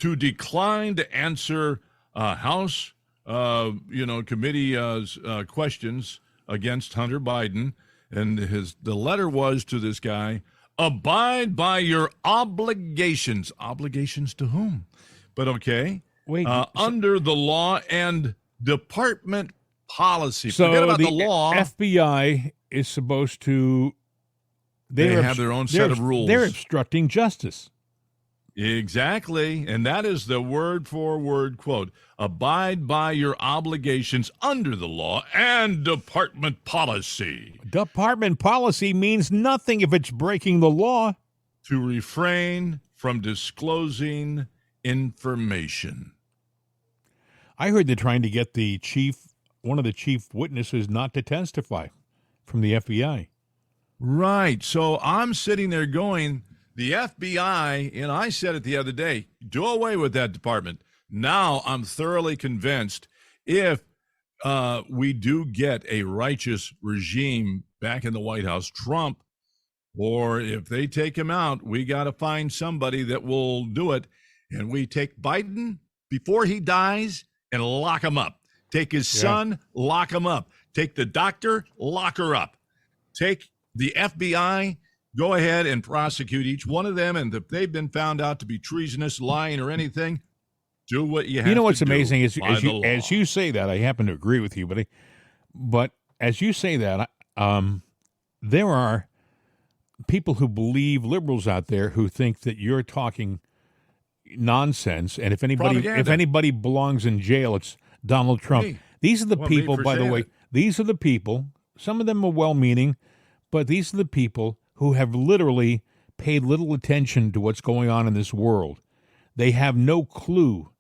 to decline to answer House, committee questions against Hunter Biden, and the letter was to this guy: abide by your obligations. Obligations to whom? But okay, wait, under the law and department policy. So forget about the law. FBI is supposed to. They have their own set of rules. They're obstructing justice. Exactly. And that is the word for word quote. Abide by your obligations under the law and department policy. Department policy means nothing if it's breaking the law. To refrain from disclosing information. I heard they're trying to get one of the chief witnesses not to testify from the FBI. Right. So I'm sitting there going, the FBI, and I said it the other day, do away with that department. Now I'm thoroughly convinced if we do get a righteous regime back in the White House, Trump, or if they take him out, we got to find somebody that will do it. And we take Biden before he dies and lock him up. Take his son, lock him up. Take the doctor, lock her up. Take the FBI, go ahead and prosecute each one of them. And if they've been found out to be treasonous, lying, or anything, do what you have to do. You know what's amazing is as you say that, I happen to agree with you, buddy. But as you say that, there are people who believe, liberals out there, who think that you're talking nonsense. And if anybody belongs in jail, it's Donald Trump. Me. These are the people, by the way, these are the people, some of them are well-meaning, but these are the people who have literally paid little attention to what's going on in this world. They have no clue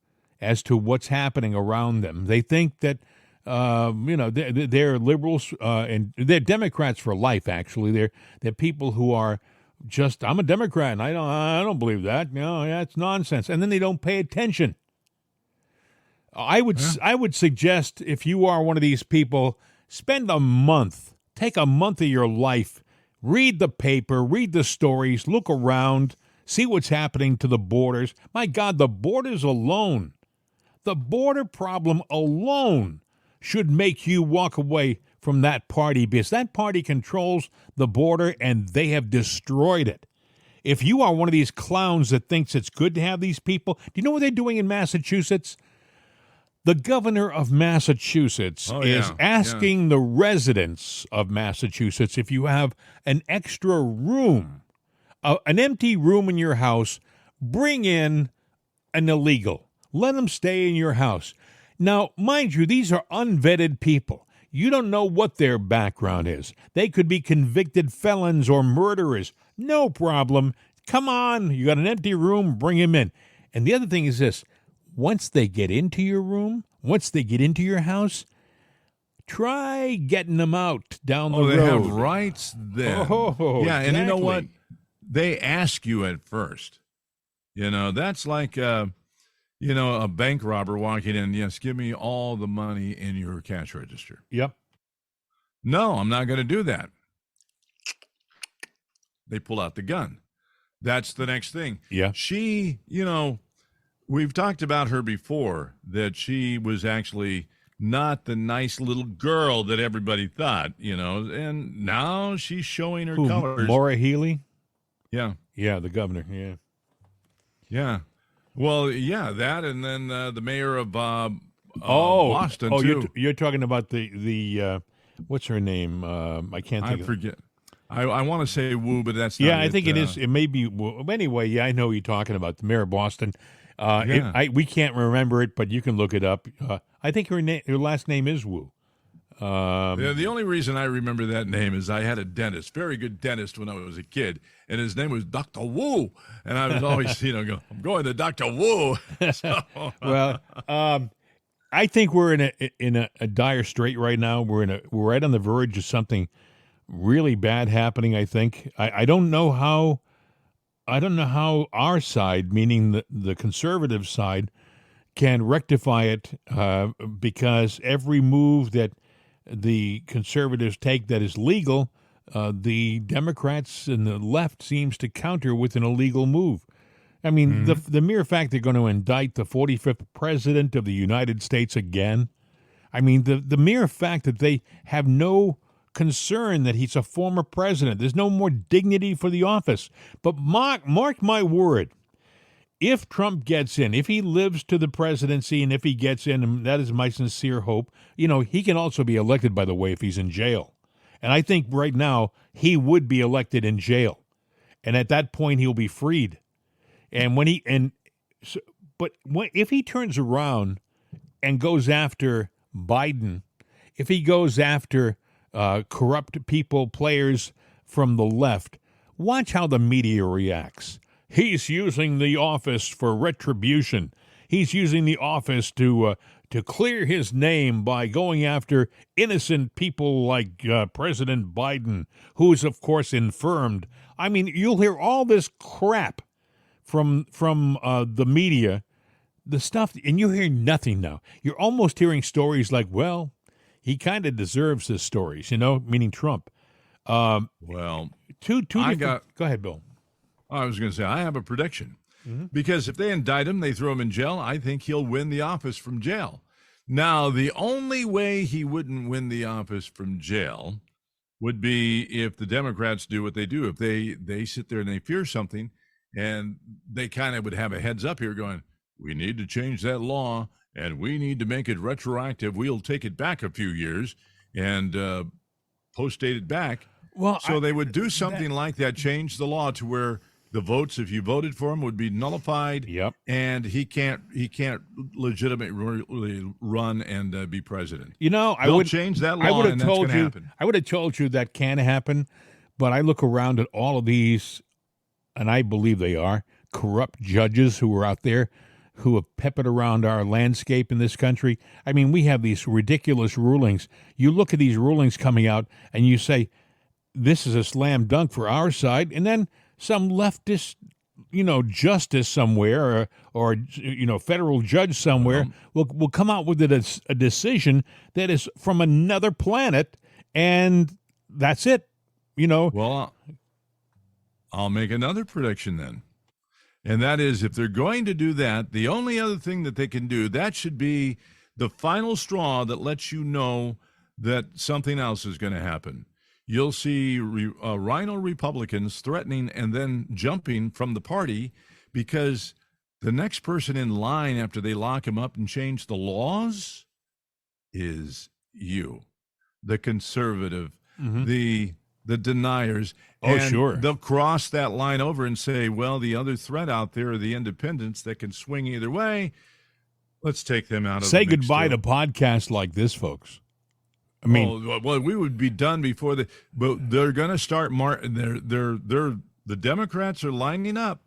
as to what's happening around them. They think that, they're liberals and they're Democrats for life, actually. They're people who are just, I'm a Democrat, and I don't believe that. No, that's nonsense. And then they don't pay attention. I would suggest if you are one of these people, spend a month, take a month of your life, read the paper, read the stories, look around, see what's happening to the borders. My God, the borders alone, the border problem alone should make you walk away from that party because that party controls the border and they have destroyed it. If you are one of these clowns that thinks it's good to have these people, do you know what they're doing in Massachusetts? The governor of Massachusetts is asking the residents of Massachusetts, if you have an extra room, an empty room in your house, bring in an illegal. Let them stay in your house. Now, mind you, these are unvetted people. You don't know what their background is. They could be convicted felons or murderers. No problem. Come on, you got an empty room, bring him in. And the other thing is this. Once they get into your room, once they get into your house, try getting them out down the road. They have rights then. Yeah, and you know what? They ask you at first. That's like, a bank robber walking in. Yes, give me all the money in your cash register. Yep. No, I'm not going to do that. They pull out the gun. That's the next thing. Yeah. She, we've talked about her before, that she was actually not the nice little girl that everybody thought, and now she's showing her colors. Laura Healy? Yeah. Yeah, the governor, yeah. Yeah. Well, yeah, that, and then the mayor of Boston, too. You're talking about the what's her name? I can't think I forget. I want to say Wu, but that's not Yeah, I think it is. It may be Wu. Anyway, yeah, I know who you're talking about, the mayor of Boston. We can't remember it, but you can look it up. I think her last name is Wu. The only reason I remember that name is I had a dentist, very good dentist when I was a kid, and his name was Dr. Wu, and I was always, I'm going to Dr. Wu. Well, I think we're in a dire strait right now. We're right on the verge of something really bad happening. I think I don't know how our side, meaning the conservative side, can rectify it because every move that the conservatives take that is legal, the Democrats and the left seems to counter with an illegal move. I mean, the mere fact they're going to indict the 45th president of the United States again, I mean, the mere fact that they have no concern that he's a former president, there's no more dignity for the office. But mark my word, if Trump gets in, if he lives to the presidency, and if he gets in, and that is my sincere hope, he can also be elected, by the way, if he's in jail. And I think right now he would be elected in jail. And at that point, he'll be freed. And if he turns around and goes after Biden, if he goes after corrupt people, players from the left, watch how the media reacts. He's using the office for retribution. He's using the office to clear his name by going after innocent people like President Biden, who is, of course, infirmed. I mean, you'll hear all this crap from the media, the stuff, and you hear nothing now. You're almost hearing stories like, well, he kind of deserves his stories, meaning Trump. Go ahead, Bill. I was going to say, I have a prediction. Because if they indict him, they throw him in jail, I think he'll win the office from jail. Now, the only way he wouldn't win the office from jail would be if the Democrats do what they do. If they sit there and they fear something, and they kind of would have a heads up here going, we need to change that law, and we need to make it retroactive. We'll take it back a few years and post-date it back. Well, so they would do something like that, change the law to where the votes, if you voted for him, would be nullified. Yep. And he can't legitimately run and be president. I would change that law, and that's going to happen. I would have told you that can happen, but I look around at all of these, and I believe they are corrupt judges who are out there who have peppered around our landscape in this country. I mean, we have these ridiculous rulings. You look at these rulings coming out, and you say, this is a slam dunk for our side, and then some leftist, justice somewhere or federal judge somewhere will come out with a decision that is from another planet, and that's it. Well, I'll make another prediction then. And that is, if they're going to do that, the only other thing that they can do, that should be the final straw that lets you know that something else is going to happen. you'll see rhino Republicans threatening and then jumping from the party because the next person in line after they lock him up and change the laws is you, the conservative, the deniers. Oh, and sure. They'll cross that line over and say, well, the other threat out there are the independents that can swing either way. Let's take them out of Say the mix goodbye too. to podcasts like this, folks. I mean, well, we would be done before but they're going to start. The Democrats are lining up.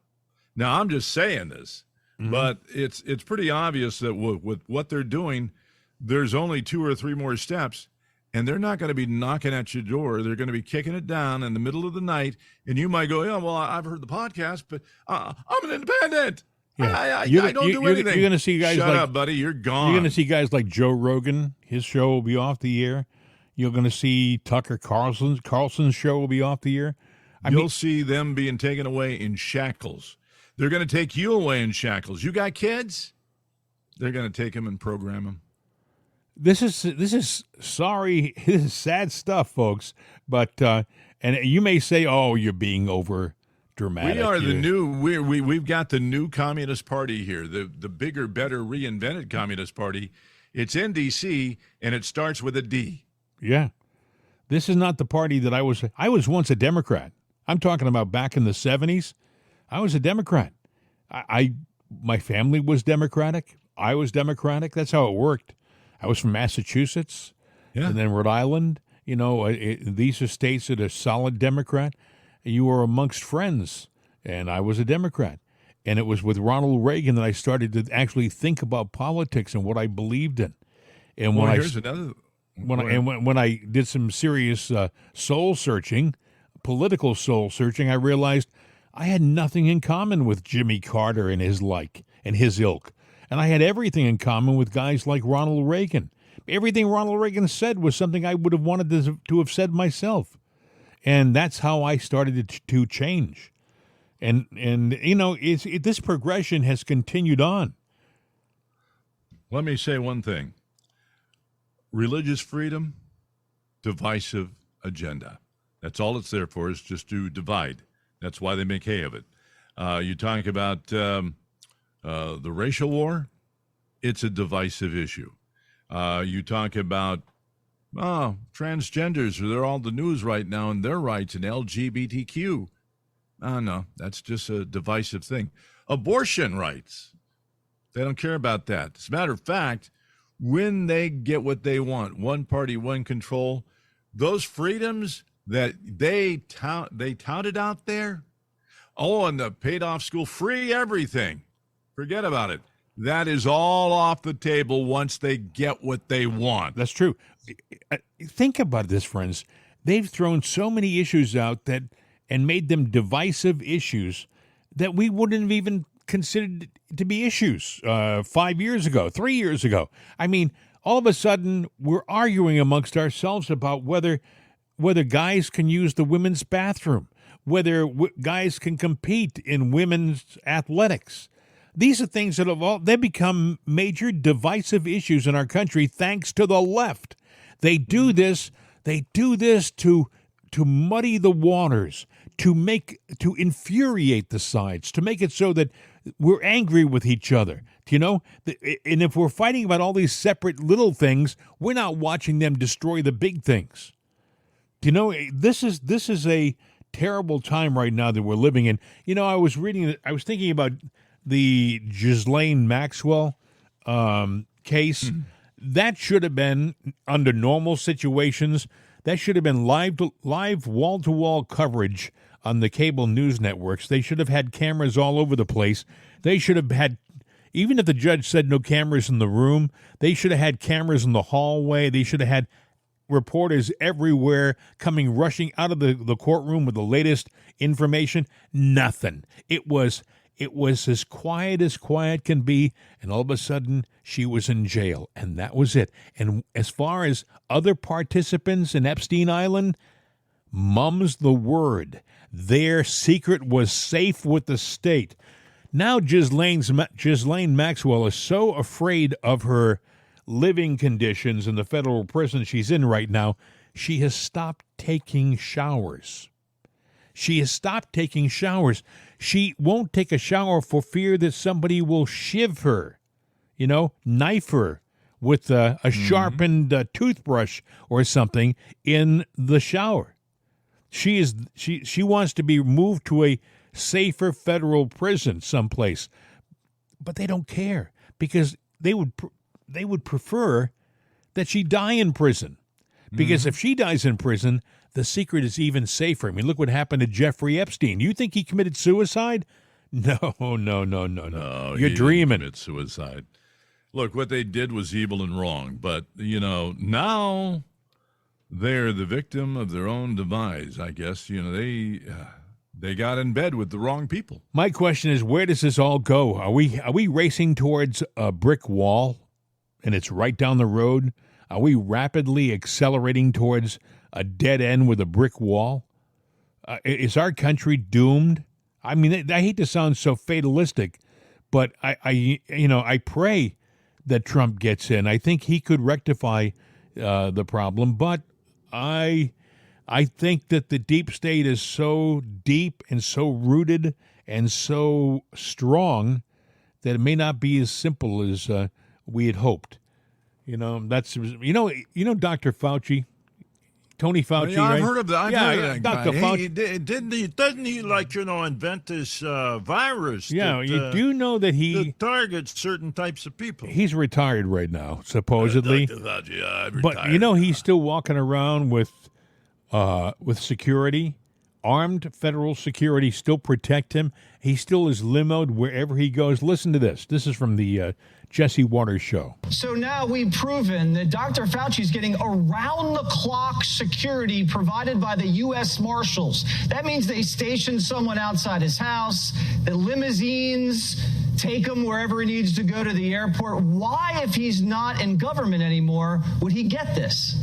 Now, I'm just saying this, but it's pretty obvious that with what they're doing, there's only 2 or 3 more steps, and they're not going to be knocking at your door. They're going to be kicking it down in the middle of the night, and you might go, "Yeah, well, I've heard the podcast, but I'm an independent. yeah. I don't do anything." You're going to see guys Shut like, up, buddy. You're gone. You're going to see guys like Joe Rogan. His show will be off the air. You're going to see Tucker Carlson's show will be off the air. You'll see them being taken away in shackles. They're going to take you away in shackles. You got kids? They're going to take them and program them. This is sorry. This is sad stuff, folks. But and you may say, "Oh, you're being over dramatic." We are the new. We've got the new Communist Party here. The bigger, better, reinvented Communist Party. It's in D.C. and it starts with a D. Yeah, this is not the party that I was. I was once a Democrat. I'm talking about back in the 70s. I was a Democrat. My family was Democratic. I was Democratic. That's how it worked. I was from Massachusetts, and then Rhode Island. You know, these are states that are solid Democrat. You were amongst friends, and I was a Democrat. And it was with Ronald Reagan that I started to actually think about politics and what I believed in. And when when I did some serious soul searching, political soul searching, I realized I had nothing in common with Jimmy Carter and his ilk. And I had everything in common with guys like Ronald Reagan. Everything Ronald Reagan said was something I would have wanted to have said myself. And that's how I started to change. And you know, this progression has continued on. Let me say one thing. Religious freedom, divisive agenda. That's all it's there for, is just to divide. That's why they make hay of it. You talk about the racial war, it's a divisive issue. You talk about transgenders, they're all the news right now, and their rights, and LGBTQ. No, that's just a divisive thing. Abortion rights, they don't care about that. As a matter of fact, when they get what they want, one party, one control, those freedoms that they touted out there, and the paid off school, free everything. Forget about it. That is all off the table once they get what they want. That's true. Think about this, friends. They've thrown so many issues out and made them divisive issues that we wouldn't have even considered to be issues 5 years ago, 3 years ago. I mean, all of a sudden, we're arguing amongst ourselves about whether guys can use the women's bathroom, whether guys can compete in women's athletics. These are things that they become major divisive issues in our country thanks to the left. They do this to muddy the waters, to infuriate the sides, to make it so that we're angry with each other. You know, and if we're fighting about all these separate little things, we're not watching them destroy the big things. You know, this is a terrible time right now that we're living in. You know, I was thinking about the Ghislaine Maxwell case. Mm-hmm. That should have been, under normal situations, that should have been live wall-to-wall coverage on the cable news networks. They should have had cameras all over the place. They should have had, even if the judge said no cameras in the room, they should have had cameras in the hallway. They should have had reporters everywhere rushing out of the courtroom with the latest information. Nothing. It was as quiet can be, and all of a sudden, she was in jail, and that was it. And as far as other participants in Epstein Island, mum's the word. Their secret was safe with the state. Now Ghislaine Maxwell is so afraid of her living conditions in the federal prison she's in right now, she has stopped taking showers. She has stopped taking showers. She won't take a shower for fear that somebody will shiv her, knife her with a sharpened toothbrush or something in the shower. She wants to be moved to a safer federal prison someplace, but they don't care because they would prefer that she die in prison. Because if she dies in prison, the secret is even safer. I mean, look what happened to Jeffrey Epstein. You think he committed suicide? No. You're dreaming. Commit suicide. Look, what they did was evil and wrong. But, now they're the victim of their own demise, I guess. They got in bed with the wrong people. My question is, where does this all go? Are we racing towards a brick wall, and it's right down the road? Are we rapidly accelerating towards a dead end with a brick wall? Is our country doomed? I mean, I hate to sound so fatalistic, but I pray that Trump gets in. I think he could rectify the problem, but I think that the deep state is so deep and so rooted and so strong that it may not be as simple as we had hoped. That's Dr. Fauci, Tony Fauci. Yeah, I've right? heard of that. I've heard of that Dr. guy. Fauci. Doesn't he invent this virus? Yeah, that, do you know that that targets certain types of people? he's retired right now, supposedly. Dr. Fauci, But he's still walking around with security, armed federal security, still protect him. He still is limoed wherever he goes. Listen to this. This is from the Jesse Waters Show. So now we've proven that Dr. Fauci is getting around-the-clock security provided by the U.S. Marshals. That means they station someone outside his house, the limousines take him wherever he needs to go to the airport. Why, if he's not in government anymore, would he get this?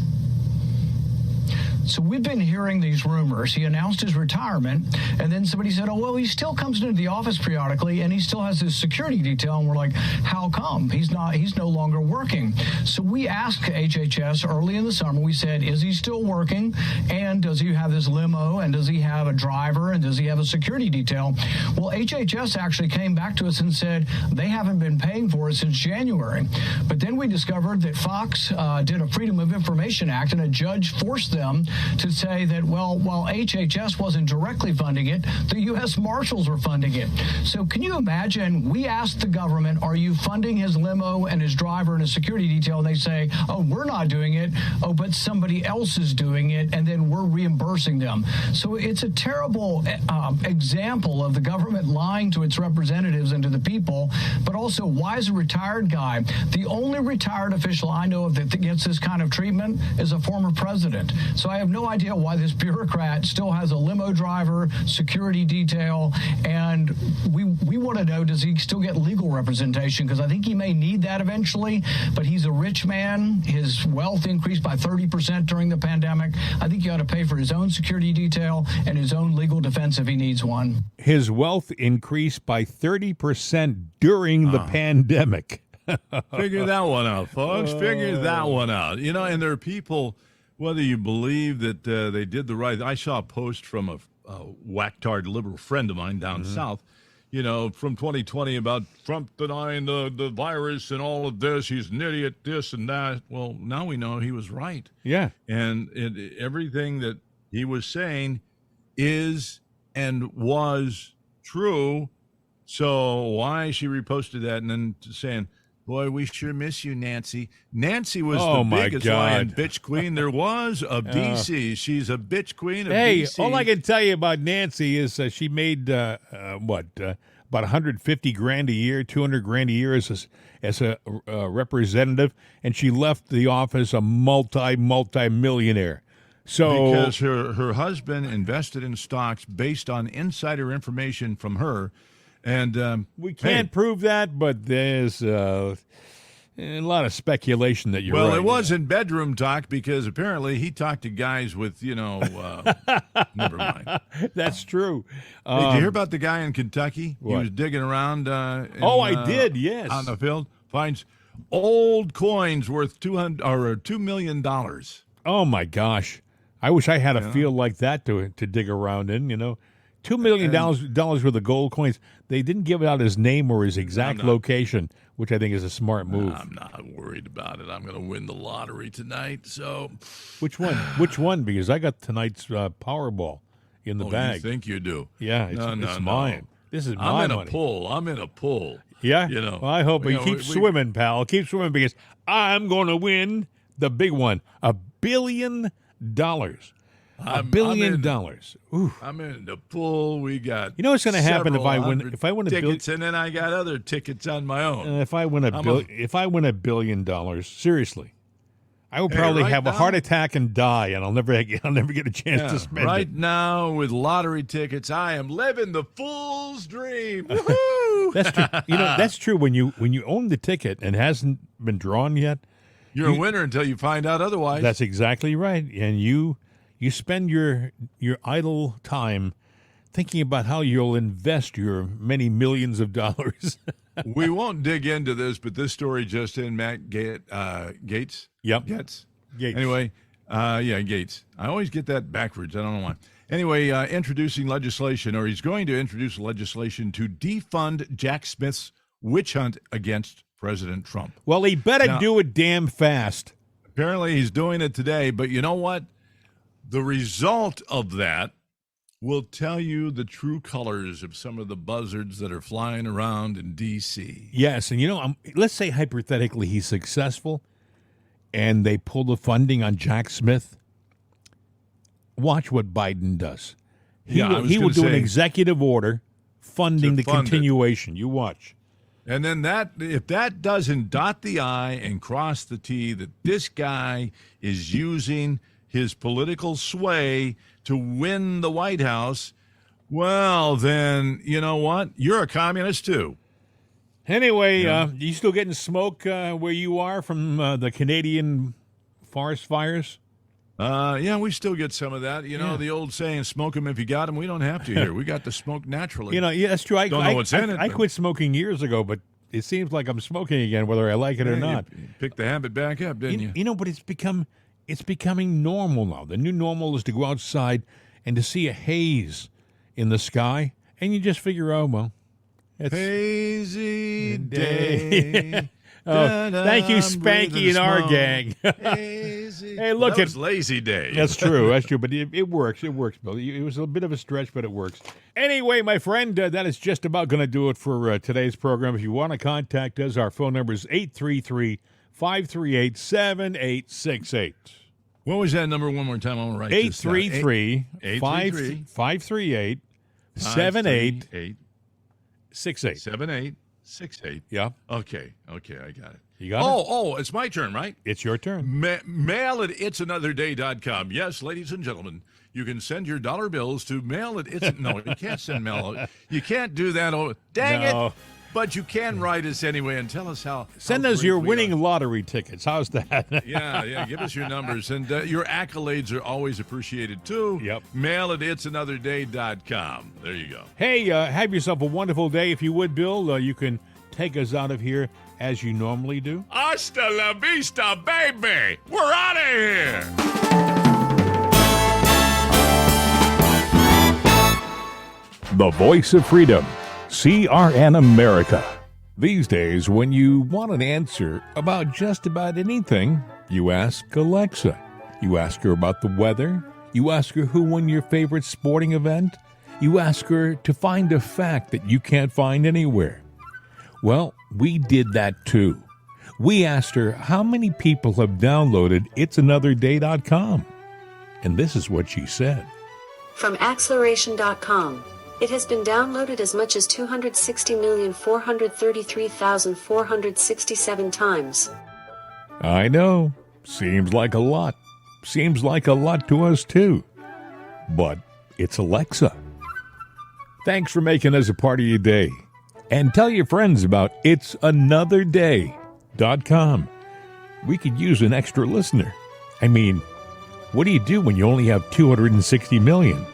So we've been hearing these rumors. He announced his retirement, and then somebody said, oh, well, he still comes into the office periodically, and he still has his security detail. And we're like, how come? He's no longer working. So we asked HHS early in the summer, we said, is he still working? And does he have his limo? And does he have a driver? And does he have a security detail? Well, HHS actually came back to us and said they haven't been paying for it since January. But then we discovered that Fox did a Freedom of Information Act, and a judge forced them to say that, well, while HHS wasn't directly funding it, the U.S. Marshals were funding it. So can you imagine, we asked the government, are you funding his limo and his driver and his security detail? And they say, oh, we're not doing it. Oh, but somebody else is doing it, and then we're reimbursing them. So it's a terrible example of the government lying to its representatives and to the people, but also, why is a retired guy? The only retired official I know of that gets this kind of treatment is a former president. So I have no idea why this bureaucrat still has a limo driver, security detail, and we want to know, does he still get legal representation? Because I think he may need that eventually, but he's a rich man. His wealth increased by 30% during the pandemic. I think he ought to pay for his own security detail and his own legal defense if he needs one. His wealth increased by 30% during the pandemic. Figure that one out, folks. Figure that one out. And there are people, whether you believe that they did the right. I saw a post from a whack-tard liberal friend of mine down south, from 2020 about Trump denying the virus and all of this. He's an idiot, this and that. Well, now we know he was right. Yeah. And everything that he was saying is and was true. So why she reposted that and then saying, boy, we sure miss you, Nancy. Nancy was the biggest lying bitch queen there was of D.C. She's a bitch queen of D.C. All I can tell you about Nancy is she made, about $150,000 a year, $200,000 a year as a representative, and she left the office a multi-millionaire. So because her husband invested in stocks based on insider information from her. And we can't prove that, but there's a lot of speculation that you're right. Well, it wasn't bedroom talk because apparently he talked to guys with, never mind. That's true. Hey, did you hear about the guy in Kentucky? What? He was digging around. I did, yes. On the field. Finds old coins worth $2 million. Oh, my gosh. I wish I had a field like that to dig around in, $2 million worth of gold coins. They didn't give out his name or his exact location, which I think is a smart move. I'm not worried about it. I'm going to win the lottery tonight. So, which one? Which one? Because I got tonight's Powerball in the bag. You think you do? Yeah, it's mine. This is my money. I'm in a pool. Yeah? Well, I hope you keep swimming, pal. Keep swimming because I'm going to win the big one, $1 billion. $1 billion. Ooh. I'm in the pool. We got. You know what's going to happen if I win? If I win tickets, and then I got other tickets on my own. If I win $1 billion, seriously, I will probably have a heart attack and die, and I'll never get a chance to spend it. Right now, with lottery tickets, I am living the fool's dream. Woohoo! That's true. That's true. When you own the ticket and it hasn't been drawn yet, you're a winner until you find out otherwise. That's exactly right, and you spend your idle time thinking about how you'll invest your many millions of dollars. We won't dig into this, but this story just in, Matt Gates. Yep. Gates. Anyway, Gates. I always get that backwards. I don't know why. Anyway, introducing legislation, or he's going to introduce legislation to defund Jack Smith's witch hunt against President Trump. Well, he better do it damn fast. Apparently, he's doing it today, but you know what? The result of that will tell you the true colors of some of the buzzards that are flying around in D.C. Yes, and let's say hypothetically he's successful and they pull the funding on Jack Smith. Watch what Biden does. He will do an executive order funding the continuation. You watch. And then if that doesn't dot the I and cross the T, that this guy is using his political sway to win the White House, well, then, you know what? You're a communist, too. Anyway, you still getting smoke where you are from the Canadian forest fires? Yeah, we still get some of that. The old saying, smoke them if you got them. We don't have to here. We got the smoke naturally. Yeah, that's true. Don't know what's in it. I quit smoking years ago, but it seems like I'm smoking again, whether I like it or not. You picked the habit back up, didn't you? But it's becoming normal now. The new normal is to go outside and to see a haze in the sky, and you just figure, it's hazy day. Thank you, Spanky and our gang. Hey, look, that was lazy day. That's true. That's true. But it works. It works, Bill. It was a bit of a stretch, but it works. Anyway, my friend, that is just about going to do it for today's program. If you want to contact us, our phone number is 833-538-7868. What was that number one more time? I'm going to write this down. 833-538-7868. 7868. Yeah. Okay, I got it. You got it? Oh, it's my turn, right? It's your turn. Mail at itsanotherday.com. Yes, ladies and gentlemen, you can send your dollar bills to mail at No, you can't send mail. You can't do that. Dang it. But you can write us anyway and tell us how. Send us your winning lottery tickets. How's that? Yeah. Give us your numbers. And your accolades are always appreciated, too. Yep. Mail at itsanotherday.com. There you go. Hey, have yourself a wonderful day. If you would, Bill, you can take us out of here as you normally do. Hasta la vista, baby. We're out of here. The voice of freedom. CRN America. These days, when you want an answer about just about anything, you ask Alexa. You ask her about the weather. You ask her who won your favorite sporting event. You ask her to find a fact that you can't find anywhere. Well, we did that too. We asked her how many people have downloaded itsanotherday.com. And this is what she said. From acceleration.com. It has been downloaded as much as 260,433,467 times. I know. Seems like a lot. Seems like a lot to us, too. But it's Alexa. Thanks for making us a part of your day. And tell your friends about itsanotherday.com. We could use an extra listener. I mean, what do you do when you only have 260 million?